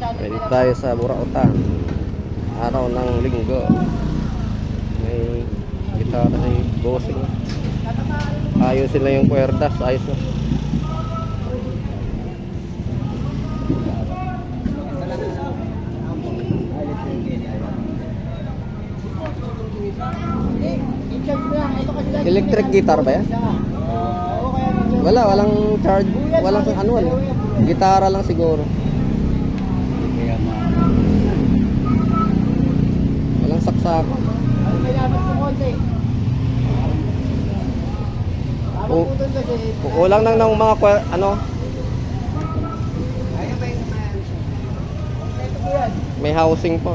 Pwede tayo sa Burautan. Araw ng linggo. May gitara si bossing. Ayusin lang yung kwerdas. Ayos na. Electric guitar ba yan? Walang charge. Walang ano. Gitara lang siguro. Walang saksak. Kulang lang ng mga ano. May housing pa.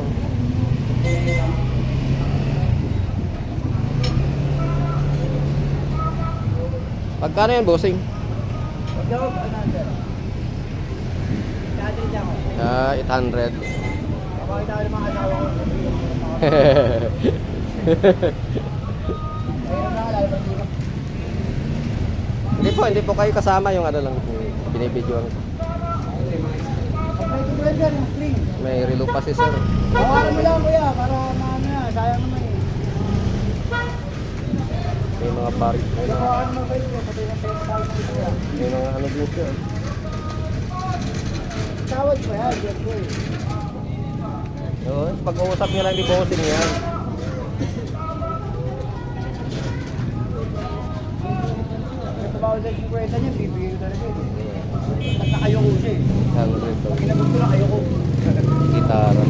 Pagkano yan, bossing? 800. Hindi po kayo kasama yung ano lang, binibidyoan ko. May relo pa si sir. Bawalan mo lang kuya, para maano yan, sayang naman eh. May mga pari. Bawalan mo kayo, pati ng pesa kuya. May mga ano dito. Tawad pa yan, yes boy. Oo, pag-uusap niya lang di bossing yan. Ito ba ulit yung kwenta niya, bibigay ko talaga eh. Basta kayo ko siya eh. Pag kinabot ko lang kayo ko. Gitara.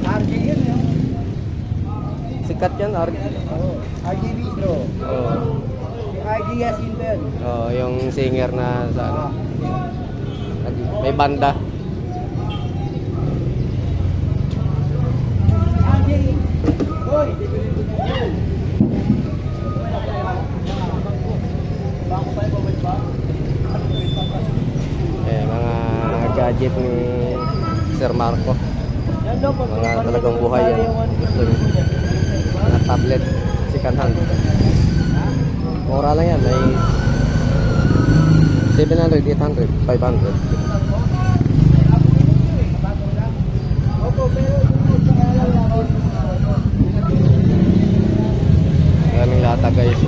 RJ yun yun. Sikat yan, RG. Oo. RJ Bistro. Oo. Si RJ Yasin ba yun? Oo, yung singer na sa ano. May banda. RJ! Hoy! Bako pa yung babay ba? Mga gadget ni Sir Marco. Yan daw, pag Mga talagang buhay yan. Gusto niyo. Mga tablet, second hand. Mura lang yan. May 700, 800, 500. Opo, pero Maraming lata guys.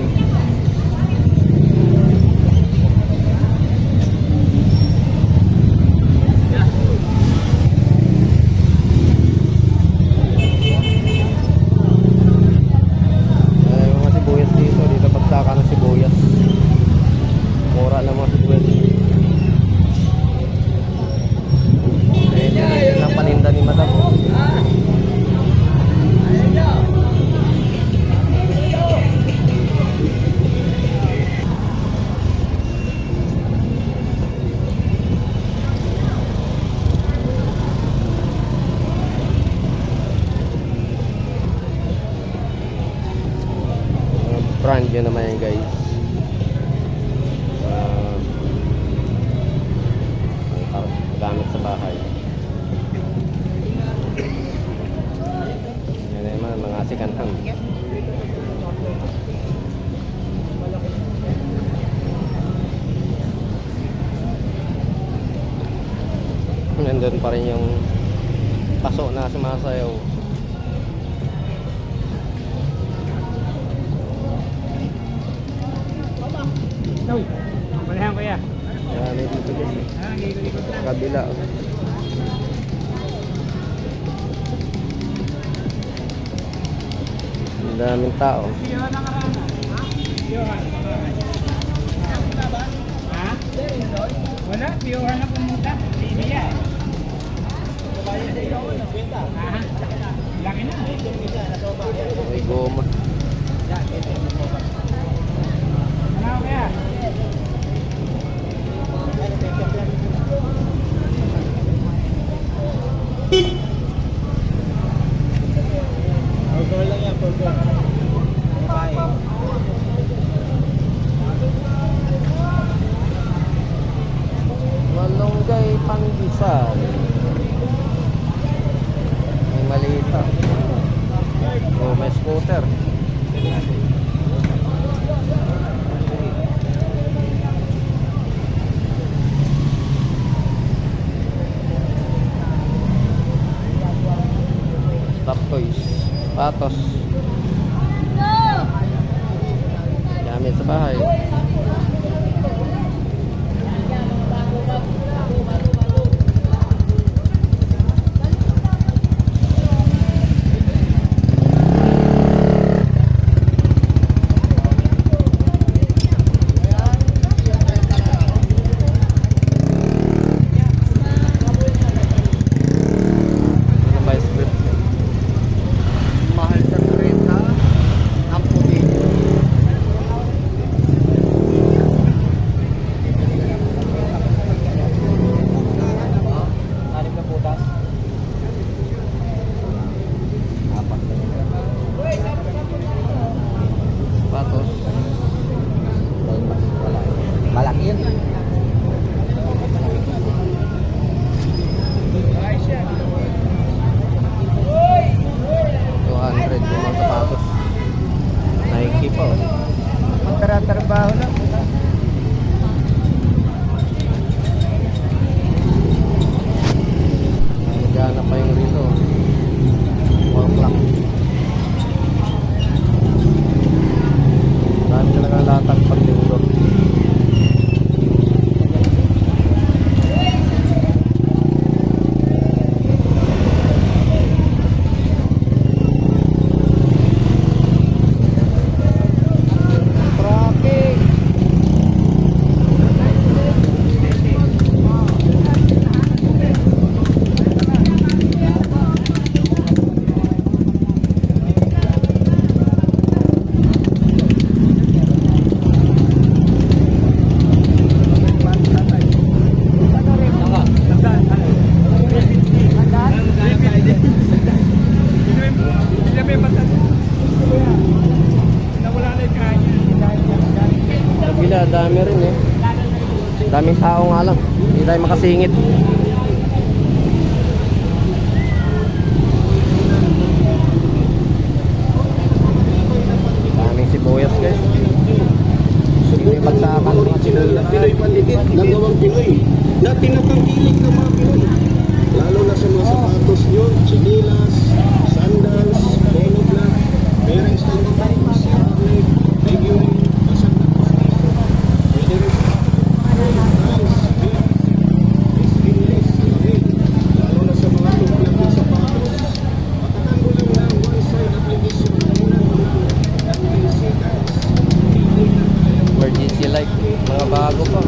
Brand yun naman yan guys. Gamit sa bahay. Yan naman mga second hand. Nandun pa rin yung paso na sumasayaw. Uy, palahan ko ya. Yan, may dito din. Kabila. Ang daming tao. Ha? Wala, piyuhan na pumunta. Hindi yan. Laki na. May goma. Ano kaya? Burger lang yan, burger. Bye. Malunggay Pandesal. May maliit pa. Oh, may scooter. Patos. Gamit sa bahay. Mahal sa 30 ang puti. Anim na putas. Apat. Patos. Malaki yan. Ayos yan. 200 yung mga sapatos. Nike po. Magtratrabaho lang. Nagana pa yung rito. Work lang. Dami talaga latag pag linggo. Traffic. Kabila, dami rin eh. Daming tao nga lang. Hindi tayo makasingit. Daming sibuyas guys. Hindi bagsakan mga sibuyas. Pinoy Pandikit ng gawang Pinoy na tinatangkilik ng mga Pinoy. Lalo na sa mga sapatos nyo, chinilas, sandals, polo black, parents ng mga ceramic, legume, basag na pastiso. Pwede rin sa rice, beef, skinless, lamig. Lalo na sa mga tuklap ng sapatos. Patakan mo lang ng one-side application muna ng emergency guys. Hindi na kaya Emergency light. Mga bago pa.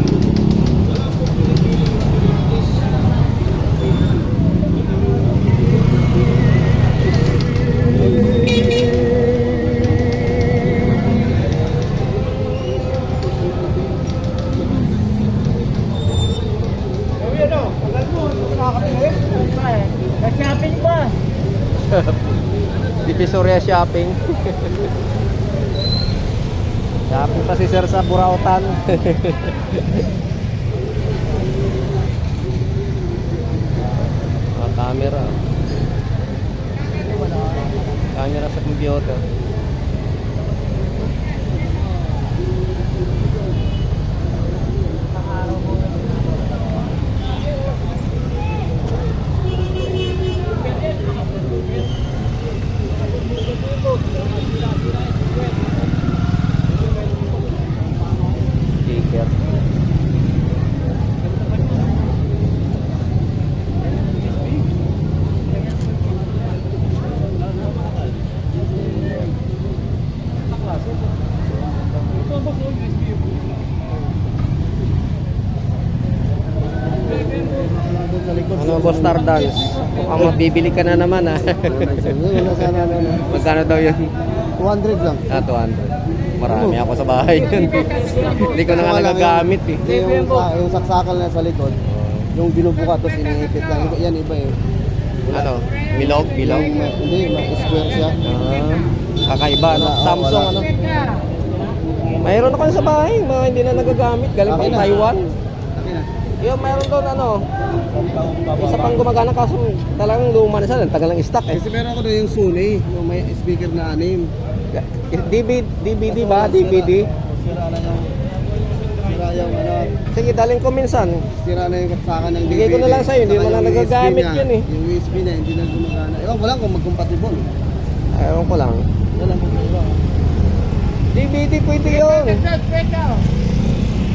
Nag-shopping pa. Divisoria shopping. Shopping pa si sir sa Burautan. Camera. Camera sa computer. Sticker. Ano boss Tardans? Mukhang mabibili ka na naman ah. Magkano daw yun? 200 lang. Ah, 200. Marami ako sa bahay yun. Hindi ko na nga nagagamit eh. Yung saksakal na sa likod, yung binubuka tapos iniipit lang. Yan iba eh. Ano? Bilog? Bilog? Hindi, square siya. Ah, kakaiba ano? Samsung ano? Mayroon ako sa bahay, mga hindi na nagagamit. Galing Okay pang na. Taiwan. Okay na. Yung mayroon doon ano? Isa pang gumagana kaso talagang luma na siya. Tagal ng stock eh. Kasi meron ako doon yung Sony, yung may speaker na 6. DVD ba? DVD? Sira na yung ano, Sige, daling ko minsan. sira na yung saksakan ng DVD. Bigay ko na lang sa'yo, hindi Saka mo na yung USB nagagamit niya, yun eh. Yung USB na hindi na gumagana. Ewan ko lang kung mag-compatible. Ewan ko lang. Wala mo ba? DVD pwede yun.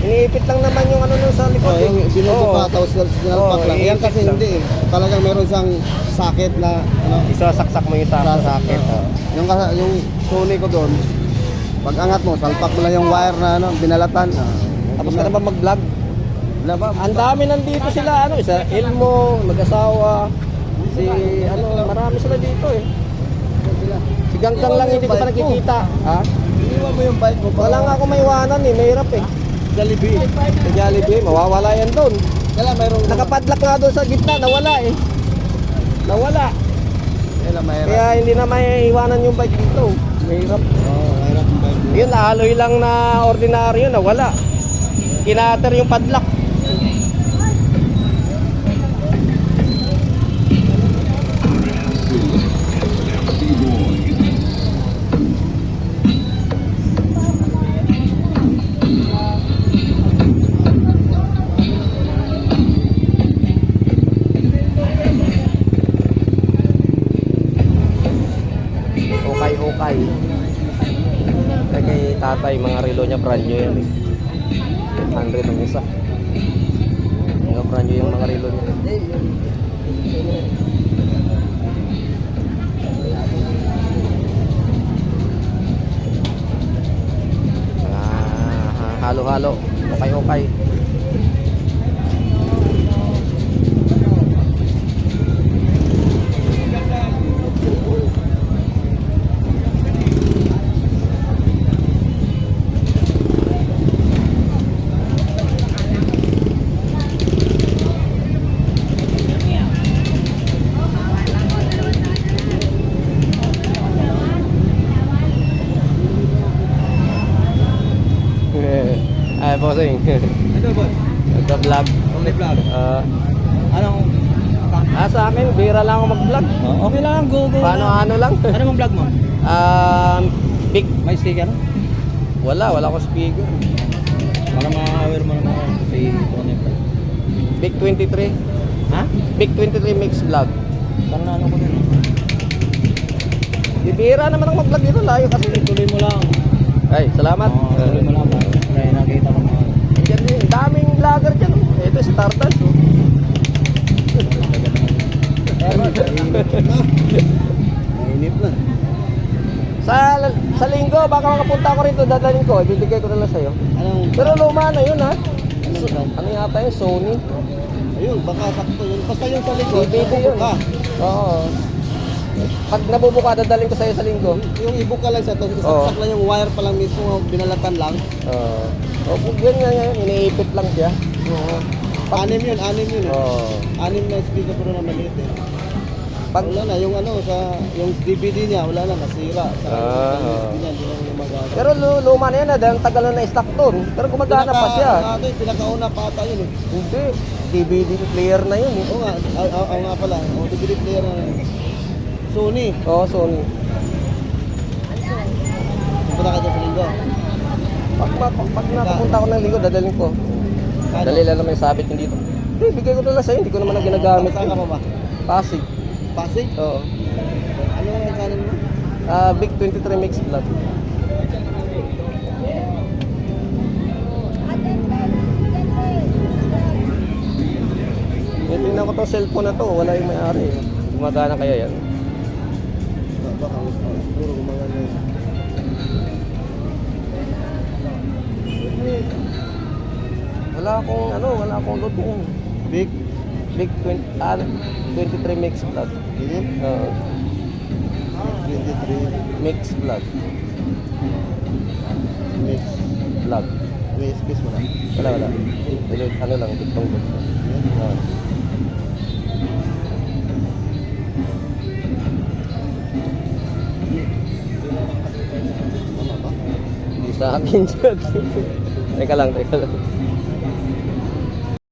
Iniipit lang naman yung ano nun sa likod. Yung binubo Oo. ka, tapos sinalpak Oo, lang. Yan kasi iipit lang. hindi eh. Talagang meron siyang socket na, ano, Isasaksak mo yung sa socket. Oh. yung Sony ko doon, pag angat mo, salpak mo lang yung wire na ano, binalatan. Tapos ka na ba mag-vlog? Wala ba? Ang dami nandito sila, ano, isa Elmo, mag-asawa, si, ano, marami sila dito eh. Si Ganggang lang hindi ko pa nakikita. Ha? Iniwan mo yung bike mo. Wala nga ako maiwanan eh, mahirap eh. Jollibee. Sa Jollibee, mawawala yan doon. Kailan mayroong... Nakapadlock nga doon sa gitna, nawala eh. Nawala. Kailan mahirap. Kaya hindi na maiiwanan yung bike dito. Mahirap. Oo, mahirap yung bike mo. Yun, naaloy lang na ordinaryo, nawala. Kinater yung padlock. Okay. Kay tatay, mga relo niya brand new yan eh. 800 ang isa. Mga brand new yung mga relo niya. Halo-halo. Okay. Ay, bossing. Ano ba? Nagka-vlog. Only vlog. Anong... Sa akin, bira lang ako mag-vlog. Okay lang, go. Paano lang? Ano mong vlog mo? Big. May sticker? Wala akong speaker. Para ma-aware mo naman ako sa ano yung vlog. Big 23. Ha? Big 23 mix vlog. Parang ano ko din. Bibira naman ako mag-vlog dito. Layo kasi. Tuloy mo lang. Ay, salamat. Tuloy mo lang. Kaya nakita ko mga... Diyan din, daming vlogger dyan. Ito si Tartas. Oh. Mainit na. Sa linggo, baka makapunta ako rito, dadalhin ko. Ibibigay ko na lang sa'yo. Anong... Pero luma na yun ha. Anong brand? Ano yata yun? Sony. Ayun, baka sakto yun. Basta yung sa likod. DVD yun. Ka. Oo. Pag nabubuka, dadalhin ko sa'yo sa linggo. Yung ibook ka lang siya, tapos Oo. isaksak lang yung wire pa lang mismo, binalatan lang. Oo. Yun nga yun. Iniipit lang siya. Oo. Anim yun eh. Oo. Anim na speaker pero na maliit eh. Pag, Wala na, yung ano, yung DVD niya, wala na, nasira. Sa USB niya, hindi na gumagana. pero luma na yan ha. Dahil tagal na na-stock doon. Pero gumagana pa siya. Pinakauna pa ata yun eh. Hindi. DVD player na yun eh. Oo nga, oo nga pala. DVD player na Sony. Oo, Sony. Punta ka dyan sa linggo. Pag napapunta ako ng linggo, dadalhin ko. Dali lang naman yung sabit yung dito. Hindi, bigay ko na lang sa'yo. Hindi ko naman na ginagamit. Saan ka pa ba? Pasig. Pasig? Oo. Ano yung channel mo? Big 23 Mix Vlog. Tingnan ko tong cellphone na to. Wala yung may-ari. Gumagana kaya yan? Baka, siguro gumagana yun. Wala akong load yun. Big? Big 23 Mix Vlog. Ganyan? Oo. 23 Mix Vlog. mix. Vlog. May space mo na. Wala. Ano lang, bitong load. Oo. Tama ba? Hindi sa akin dyan. Teka lang.